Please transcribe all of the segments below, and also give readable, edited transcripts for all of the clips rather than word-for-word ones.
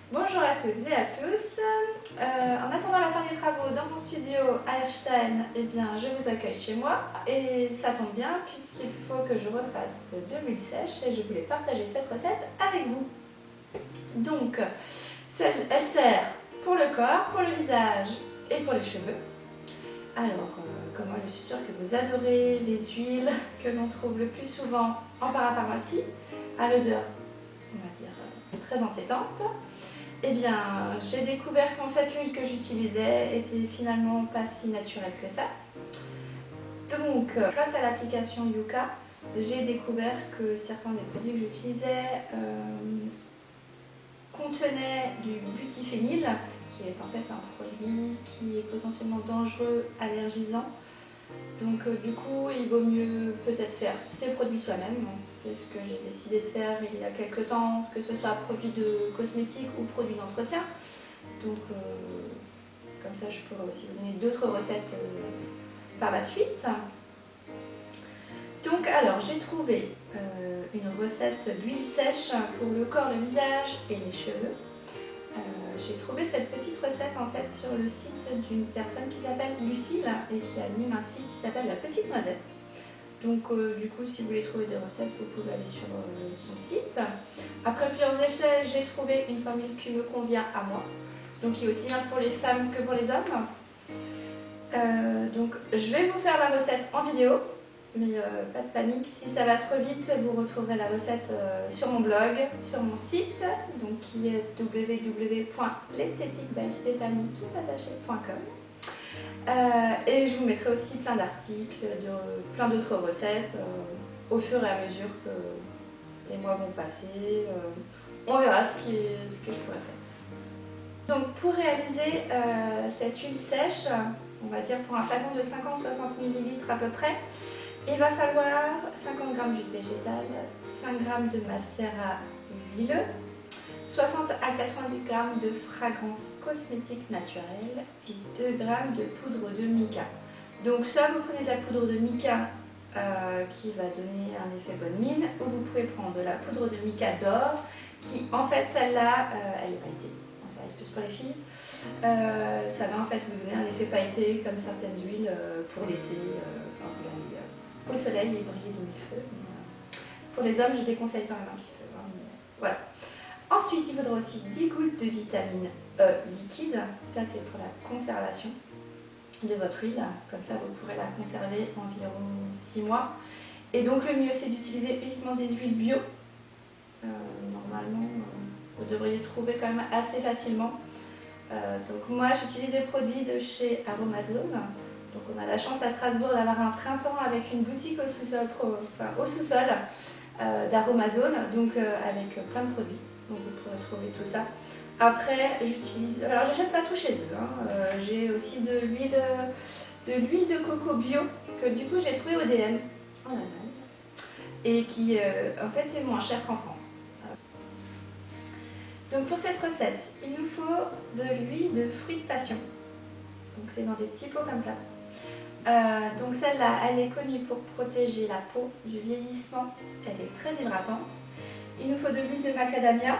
Bonjour à toutes et à tous. En attendant la fin des travaux dans mon studio à Erstein, eh bien, je vous accueille chez moi et ça tombe bien puisqu'il faut que je refasse de l'huile sèche et je voulais partager cette recette avec vous. Donc, elle sert pour le corps, pour le visage et pour les cheveux. Alors, comme moi je suis sûre que vous adorez les huiles que l'on trouve le plus souvent en parapharmacie, à l'odeur, on va dire, très entêtante, eh bien, j'ai découvert qu'en fait l'huile que j'utilisais était finalement pas si naturelle que ça. Donc, grâce à l'application Yuka, j'ai découvert que certains des produits que j'utilisais contenaient du butyphényle, qui est en fait un produit qui est potentiellement dangereux, allergisant. Donc du coup, il vaut mieux peut-être faire ses produits soi-même. C'est ce que j'ai décidé de faire il y a quelques temps, que ce soit produit de cosmétiques ou produit d'entretien. Donc comme ça, je pourrais aussi vous donner d'autres recettes par la suite. Donc alors, j'ai trouvé une recette d'huile sèche pour le corps, le visage et les cheveux. J'ai trouvé cette petite recette en fait sur le site d'une personne qui s'appelle Lucille et qui anime un site qui s'appelle La Petite Noisette. Donc du coup, si vous voulez trouver des recettes, vous pouvez aller sur son site. Après plusieurs essais, j'ai trouvé une formule qui me convient à moi, donc qui est aussi bien pour les femmes que pour les hommes. Donc je vais vous faire la recette en vidéo, mais pas de panique, si ça va trop vite, vous retrouverez la recette sur mon blog, sur mon site, donc qui est www.l'esthétiquebystéphanieToutAttaché.com. Et je vous mettrai aussi plein d'articles, plein d'autres recettes au fur et à mesure que les mois vont passer. On verra ce que je pourrais faire. Donc pour réaliser cette huile sèche, on va dire pour un flacon de 50-60 ml à peu près, il va falloir 50 g d'huile végétale, 5 g de macérat huileux, 60 à 90 g de fragrance cosmétique naturelle et 2 g de poudre de mica. Donc soit vous prenez de la poudre de mica qui va donner un effet bonne mine, ou vous pouvez prendre de la poudre de mica d'or qui en fait celle-là elle est pailletée. Plus pour les filles, ça va en fait vous donner un effet pailleté comme certaines huiles pour l'été, quand vous allez au soleil et briller de mille feux. Pour les hommes, je déconseille quand même un petit peu. Voilà. Ensuite, il faudra aussi 10 gouttes de vitamine E liquide. Ça, c'est pour la conservation de votre huile. Comme ça, vous pourrez la conserver environ 6 mois. Et donc, le mieux, c'est d'utiliser uniquement des huiles bio. Normalement, vous devriez trouver quand même assez facilement. Donc moi j'utilise des produits de chez Aromazone. Donc on a la chance à Strasbourg d'avoir un printemps avec une boutique au sous-sol d'Aromazone, donc avec plein de produits. Donc vous pourrez trouver tout ça. Après j'utilise, alors j'achète pas tout chez eux, j'ai aussi de l'huile de coco bio que du coup j'ai trouvé au DM en Allemagne et qui en fait est moins cher qu'en France. Donc pour cette recette, il nous faut de l'huile de fruits de passion. Donc c'est dans des petits pots comme ça. Donc celle-là, elle est connue pour protéger la peau du vieillissement. Elle est très hydratante. Il nous faut de l'huile de macadamia,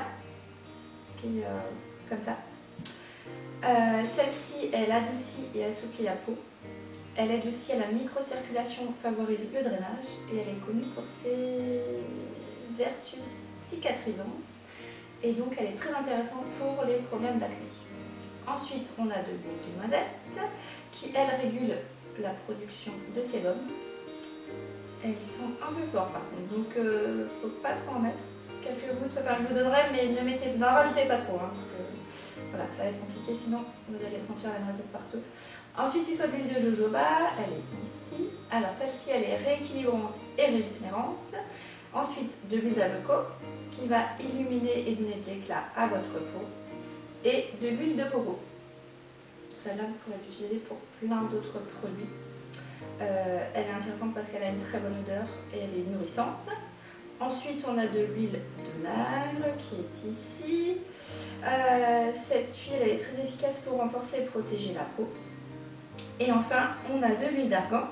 qui est comme ça. Celle-ci, elle adoucit et assouplit la peau. Elle aide aussi à la microcirculation, favorise le drainage et elle est connue pour ses vertus cicatrisantes. Et donc elle est très intéressante pour les problèmes d'acné. Ensuite, on a de l'huile de noisette qui, elle, régule la production de sébum. Elles sont un peu fortes par contre, donc il ne faut pas trop en mettre. Quelques gouttes, enfin je vous donnerai, mais n'en rajoutez pas trop, parce que voilà, ça va être compliqué, sinon vous allez sentir la noisette partout. Ensuite, il faut de l'huile de jojoba, elle est ici. Alors celle-ci, elle est rééquilibrante et régénérante. Ensuite, de l'huile d'avocat qui va illuminer et donner de l'éclat à votre peau. Et de l'huile de coco. Celle-là, vous pourrez l'utiliser pour plein d'autres produits. Elle est intéressante parce qu'elle a une très bonne odeur et elle est nourrissante. Ensuite, on a de l'huile de nacre qui est ici. Cette huile, elle est très efficace pour renforcer et protéger la peau. Et enfin, on a de l'huile d'argan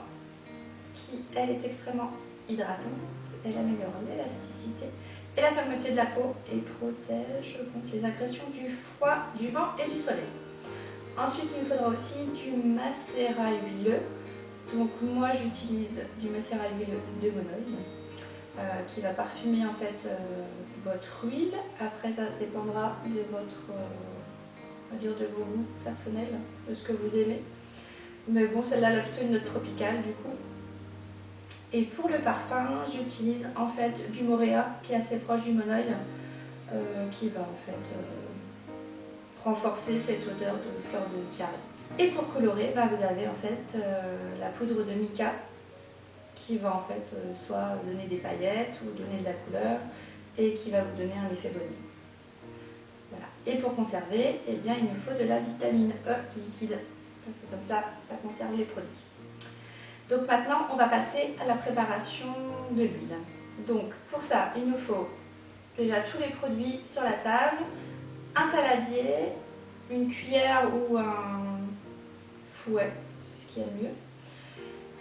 qui, elle, est extrêmement hydratante. Elle améliore l'élasticité et la fermeté de la peau et protège contre les agressions du froid, du vent et du soleil. Ensuite, il nous faudra aussi du macérat huileux. Donc moi j'utilise du macérat huileux de Monoï qui va parfumer en fait votre huile. Après ça dépendra de votre, on va dire de vos goûts personnels, de ce que vous aimez. Mais bon, celle-là elle a plutôt une note tropicale du coup. Et pour le parfum, j'utilise en fait du Moréa qui est assez proche du Monoï, qui va en fait renforcer cette odeur de fleur de diarrhée. Et pour colorer, vous avez en fait la poudre de mica qui va en fait soit donner des paillettes ou donner de la couleur et qui va vous donner un effet bonnet. Voilà. Et pour conserver, eh bien, il nous faut de la vitamine E liquide. C'est comme ça, ça conserve les produits. Donc maintenant, on va passer à la préparation de l'huile. Donc pour ça, il nous faut déjà tous les produits sur la table, un saladier, une cuillère ou un fouet, c'est ce qu'il y a de mieux.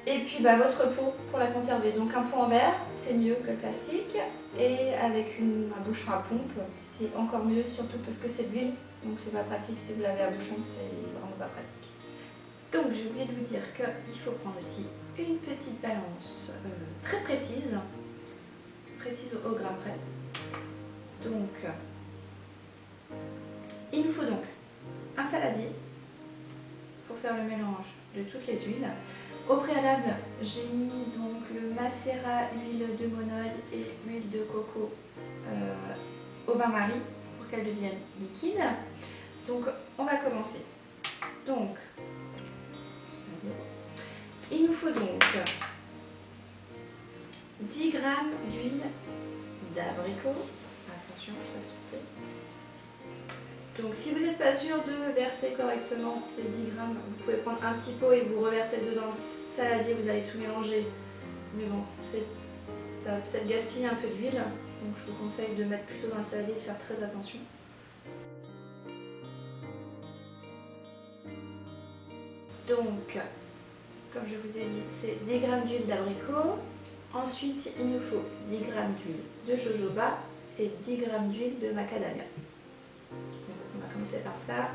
Et puis votre pot pour la conserver. Donc un pot en verre, c'est mieux que le plastique. Et avec un bouchon à pompe, c'est encore mieux, surtout parce que c'est de l'huile. Donc c'est pas pratique si vous l'avez à bouchon, c'est vraiment pas pratique. Donc j'ai oublié de vous dire qu'il faut prendre aussi une petite balance très précise au gramme près. Donc il nous faut donc un saladier pour faire le mélange de toutes les huiles. Au préalable, j'ai mis donc le macérat, huile de Monoï et huile de coco au bain-marie pour qu'elle devienne liquide. Donc on va commencer. Donc il nous faut donc 10 g d'huile d'abricot. Attention, pas se tromper. Donc si vous n'êtes pas sûr de verser correctement les 10 grammes, vous pouvez prendre un petit pot et vous reverser dedans le saladier, vous allez tout mélanger. Mais bon, ça va peut-être gaspiller un peu d'huile, donc je vous conseille de mettre plutôt dans le saladier et de faire très attention. Donc, comme je vous ai dit, c'est 10 g d'huile d'abricot. Ensuite, il nous faut 10 g d'huile de jojoba et 10 g d'huile de macadamia. Donc, on va commencer par ça.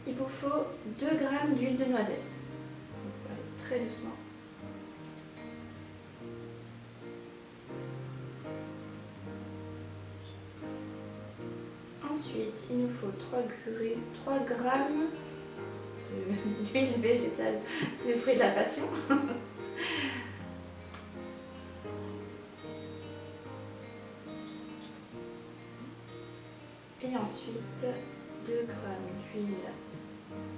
Il vous faut 2 g d'huile de noisette. Donc, il faut aller très doucement. Ensuite, il nous faut 3 g d'huile végétale de fruits de la passion. Et ensuite 2 g d'huile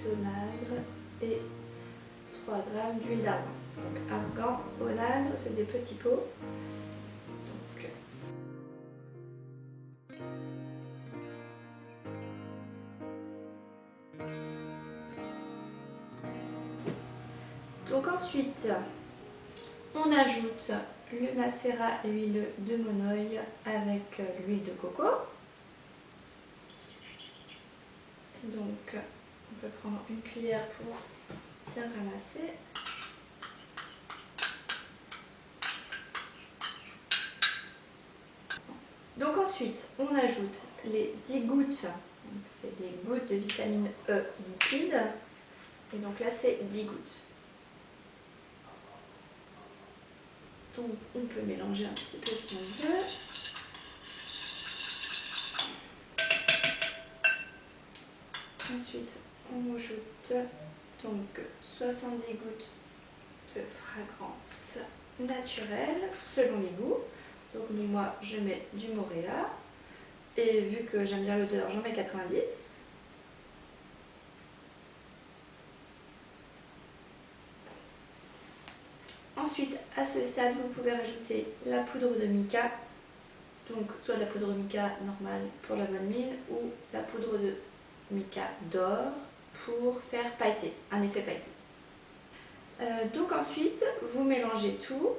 d'onagre et 3 g d'huile d'argan. Donc argan, onagre, c'est des petits pots. Donc ensuite, on ajoute le macérat et huile de Monoï avec l'huile de coco. Donc on peut prendre une cuillère pour bien ramasser. Donc ensuite, on ajoute les 10 gouttes, c'est des gouttes de vitamine E liquide. Et donc là, c'est 10 gouttes. Donc on peut mélanger un petit peu si on veut. Ensuite, on ajoute donc 70 gouttes de fragrance naturelle selon les goûts. Donc moi, je mets du Moréa. Et vu que j'aime bien l'odeur, j'en mets 90. Ensuite, à ce stade, vous pouvez rajouter la poudre de mica, donc soit de la poudre de mica normale pour la bonne mine ou la poudre de mica d'or pour faire pailleter, un effet pailleté. Donc ensuite, vous mélangez tout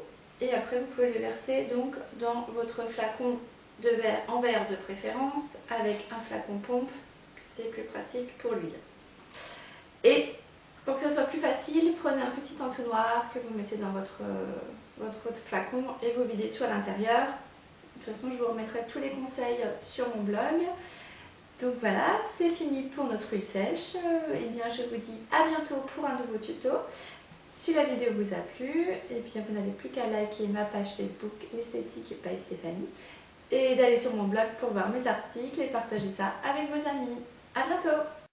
et après vous pouvez le verser donc dans votre flacon de verre, en verre de préférence, avec un flacon pompe, c'est plus pratique pour l'huile. Et pour que ce soit plus facile, prenez un petit entonnoir que vous mettez dans votre flacon et vous videz tout à l'intérieur. De toute façon, je vous remettrai tous les conseils sur mon blog. Donc voilà, c'est fini pour notre huile sèche. Et bien, je vous dis à bientôt pour un nouveau tuto. Si la vidéo vous a plu, et bien vous n'avez plus qu'à liker ma page Facebook L'Esthétique by Stéphanie et d'aller sur mon blog pour voir mes articles et partager ça avec vos amis. À bientôt!